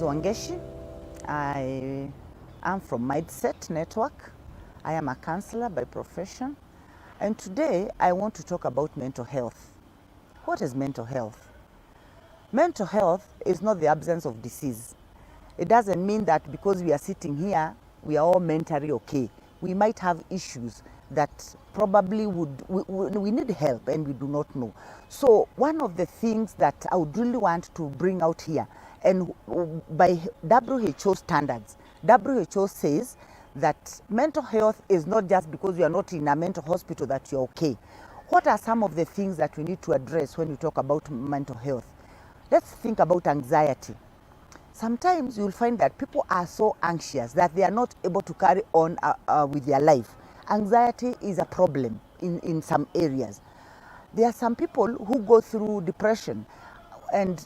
is Wangechi. I am from Mindset Network. I am a counselor by profession. And today I want to talk about mental health. What is mental health? Mental health is not the absence of disease. It doesn't mean that because we are sitting here, we are all mentally okay. We might have issues that probably we need help and we do not know. So one of the things that I would really want to bring out here, and by WHO standards, WHO says that mental health is not just because you are not in a mental hospital that you're okay. What are some of the things that we need to address when we talk about mental health? Let's think about anxiety. Sometimes you'll find that people are so anxious that they are not able to carry on with their life. Anxiety is a problem in some areas. There are some people who go through depression, and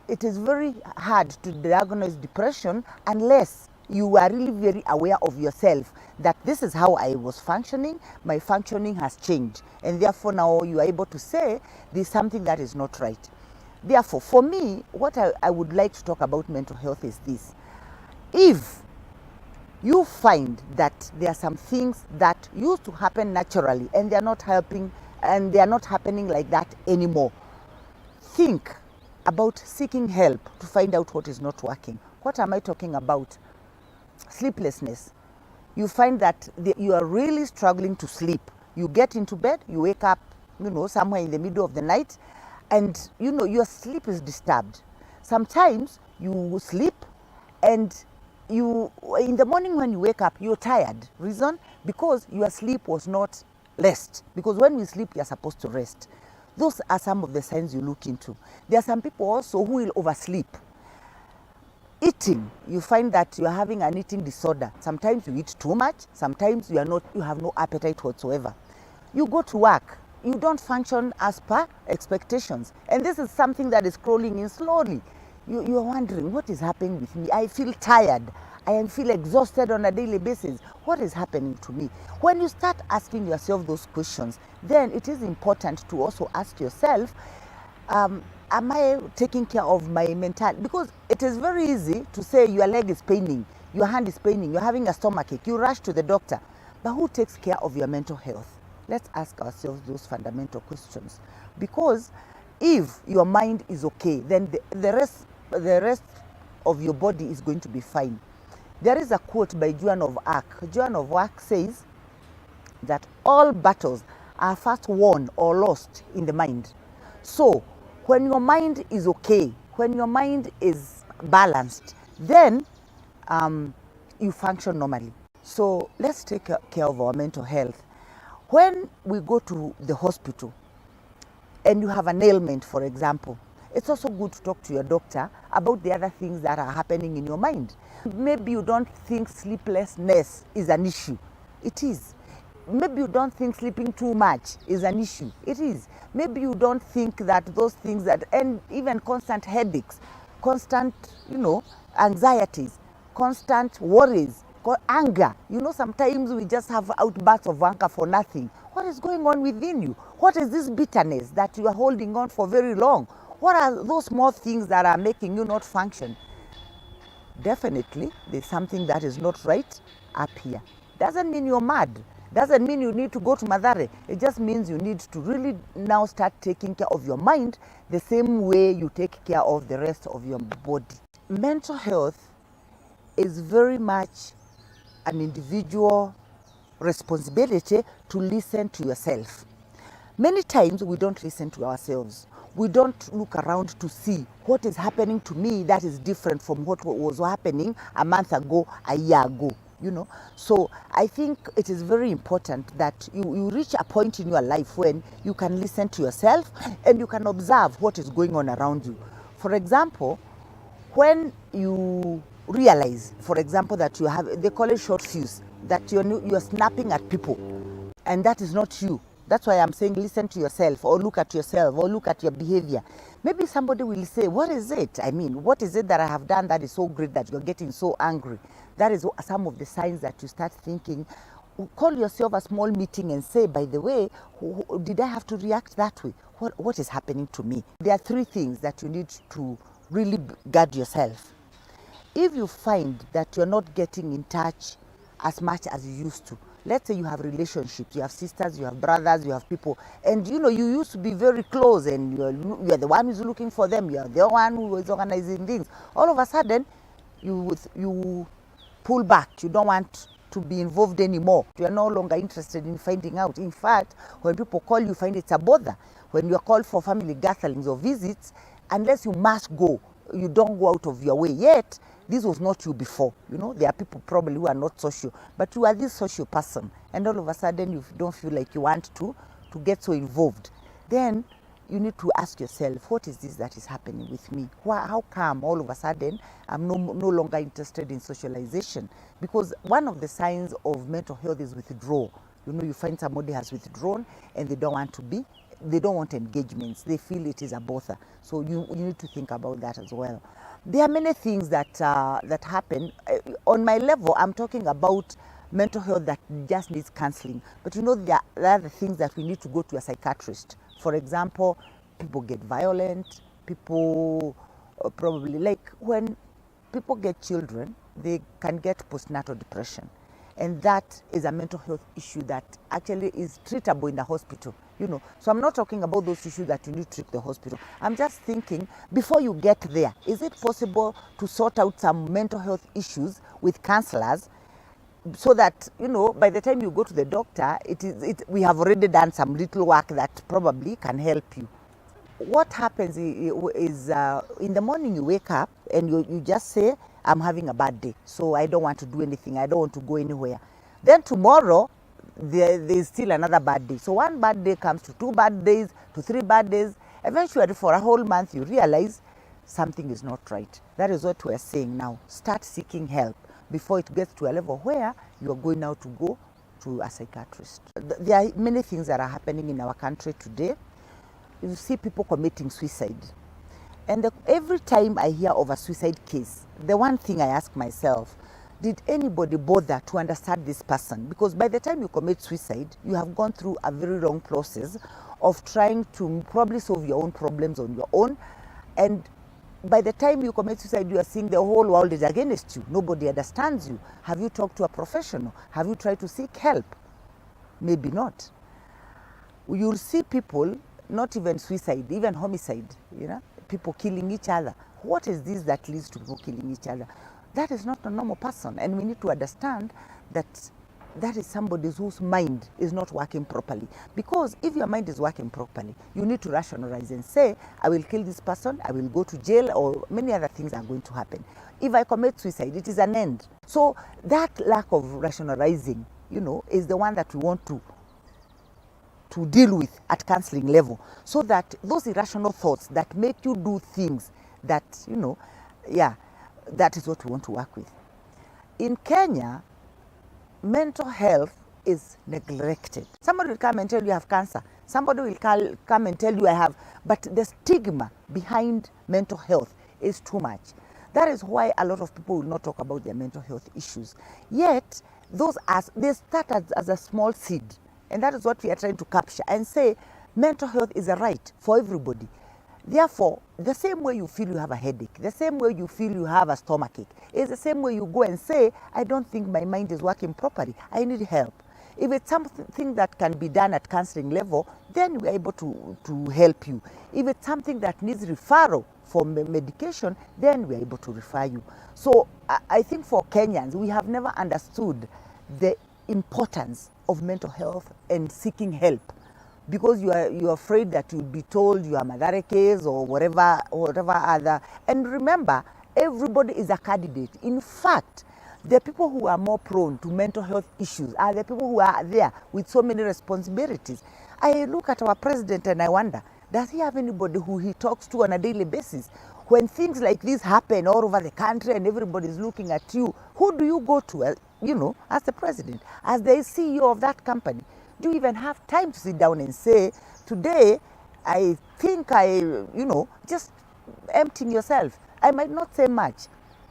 it is very hard to diagnose depression unless you are really very aware of yourself that this is how I was functioning, my functioning has changed, and therefore now you are able to say there's something that is not right. Therefore, for me, what I would like to talk about mental health is this. If you find that there are some things that used to happen naturally and they are not helping and they are not happening like that anymore, think about seeking help to find out what is not working. What am I talking about? Sleeplessness. You find that you are really struggling to sleep. You get into bed, you wake up, somewhere in the middle of the night, and your sleep is disturbed. Sometimes you sleep and in the morning when you wake up, you're tired. Reason? Because your sleep was not rest. Because when we sleep, you're supposed to rest. Those are some of the signs you look into. There are some people also who will oversleep. Eating, you find that you are having an eating disorder. Sometimes you eat too much, sometimes you have no appetite whatsoever. You go to work, you don't function as per expectations. And this is something that is crawling in slowly. You are wondering, what is happening with me? I feel tired. I feel exhausted on a daily basis. What is happening to me? When you start asking yourself those questions, then it is important to also ask yourself, am I taking care of my mental? Because it is very easy to say your leg is paining, your hand is paining, you're having a stomachache, you rush to the doctor. But who takes care of your mental health? Let's ask ourselves those fundamental questions. Because if your mind is okay, then the rest of your body is going to be fine. There is a quote by Joan of Arc. Joan of Arc says that all battles are first won or lost in the mind. So when your mind is okay, when your mind is balanced, then you function normally. So let's take care of our mental health. When we go to the hospital and you have an ailment, for example, it's also good to talk to your doctor about the other things that are happening in your mind. Maybe you don't think sleeplessness is an issue. It is. Maybe you don't think sleeping too much is an issue. It is. Maybe you don't think that those things and even constant headaches, constant, anxieties, constant worries, anger. Sometimes we just have outbursts of anger for nothing. What is going on within you? What is this bitterness that you are holding on for very long? What are those small things that are making you not function? Definitely, there's something that is not right up here. Doesn't mean you're mad. Doesn't mean you need to go to Madare. It just means you need to really now start taking care of your mind the same way you take care of the rest of your body. Mental health is very much an individual responsibility to listen to yourself. Many times we don't listen to ourselves. We don't look around to see what is happening to me that is different from what was happening a month ago, a year ago. So I think it is very important that you reach a point in your life when you can listen to yourself and you can observe what is going on around you. For example, when you realize, for example, that you have, they call it short fuse, that you're snapping at people, and that is not you. That's why I'm saying listen to yourself, or look at yourself, or look at your behavior. Maybe somebody will say, what is it? What is it that I have done that is so great that you're getting so angry? That is some of the signs that you start thinking. Call yourself a small meeting and say, by the way, did I have to react that way? What is happening to me? There are three things that you need to really guard yourself. if you find that you're not getting in touch as much as you used to, let's say you have relationships, you have sisters, you have brothers, you have people, and you used to be very close, and you're the one who's looking for them, you're the one who is organizing things. All of a sudden, you pull back. You don't want to be involved anymore. You are no longer interested in finding out. In fact, when people call you, find it's a bother. When you are called for family gatherings or visits, unless you must go, you don't go out of your way. Yet, this was not you before. There are people probably who are not social, but you are this social person, and all of a sudden you don't feel like you want to get so involved. Then you need to ask yourself, what is this that is happening with me? How come all of a sudden I'm no longer interested in socialization? Because one of the signs of mental health is withdrawal. You find somebody has withdrawn and they don't want engagements. They feel it is a bother. So you need to think about that as well. There are many things that happen. On my level, I'm talking about mental health that just needs counseling. But there are the things that we need to go to a psychiatrist. For example, people get violent, people probably, like when people get children, they can get postnatal depression. And that is a mental health issue that actually is treatable in the hospital. So I'm not talking about those issues that you need to treat the hospital. I'm just thinking, before you get there, is it possible to sort out some mental health issues with counselors, so that by the time you go to the doctor, we have already done some little work that probably can help you. What happens is in the morning you wake up and you just say, I'm having a bad day, so I don't want to do anything, I don't want to go anywhere. Then tomorrow there's still another bad day. So one bad day comes to 2 bad days, to 3 bad days. Eventually for a whole month you realize something is not right. That is what we're saying now. Start seeking help before it gets to a level where you are going now to go to a psychiatrist. There are many things that are happening in our country today. You see people committing suicide. And every time I hear of a suicide case, the one thing I ask myself, did anybody bother to understand this person? Because by the time you commit suicide, you have gone through a very long process of trying to probably solve your own problems on your own. And by the time you commit suicide, you are seeing the whole world is against you. Nobody understands you. Have you talked to a professional? Have you tried to seek help? Maybe not. You'll see people, not even suicide, even homicide, people killing each other. What is this that leads to people killing each other? That is not a normal person, and we need to understand that that is somebody whose mind is not working properly. Because if your mind is working properly, you need to rationalize and say, I will kill this person, I will go to jail, or many other things are going to happen. If I commit suicide, it is an end. So that lack of rationalizing, is the one that we want to deal with at counseling level, so that those irrational thoughts that make you do things that, that is what we want to work with. In Kenya, mental health is neglected. Somebody will come and tell you have cancer. Somebody will come and tell you I have, but the stigma behind mental health is too much. That is why a lot of people will not talk about their mental health issues. Yet, they start as a small seed. And that is what we are trying to capture and say, mental health is a right for everybody. Therefore, the same way you feel you have a headache, the same way you feel you have a stomachache, is the same way you go and say, I don't think my mind is working properly, I need help. If it's something that can be done at counseling level, then we're able to help you. If it's something that needs referral for medication, then we're able to refer you. So I think for Kenyans, we have never understood the importance of mental health and seeking help, because you're afraid that you'll be told you are Madare case or whatever other. And remember, everybody is a candidate. In fact, the people who are more prone to mental health issues are the people who are there with so many responsibilities. I look at our president and I wonder, does he have anybody who he talks to on a daily basis? When things like this happen all over the country and everybody is looking at you, who do you go to, as the president, as the CEO of that company? Do you even have time to sit down and say, today, I think just emptying yourself. I might not say much,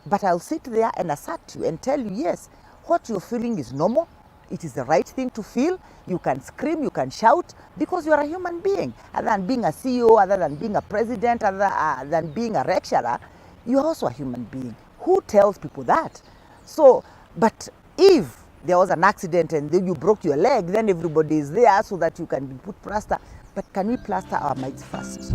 but I'll sit there and assert you and tell you, yes, what you're feeling is normal. It is the right thing to feel. You can scream, you can shout, because you're a human being. Other than being a CEO, other than being a president, other than being a lecturer, you're also a human being Who tells people that? So, but if there was an accident and then you broke your leg, then everybody is there so that you can put plaster. But can we plaster our mites first?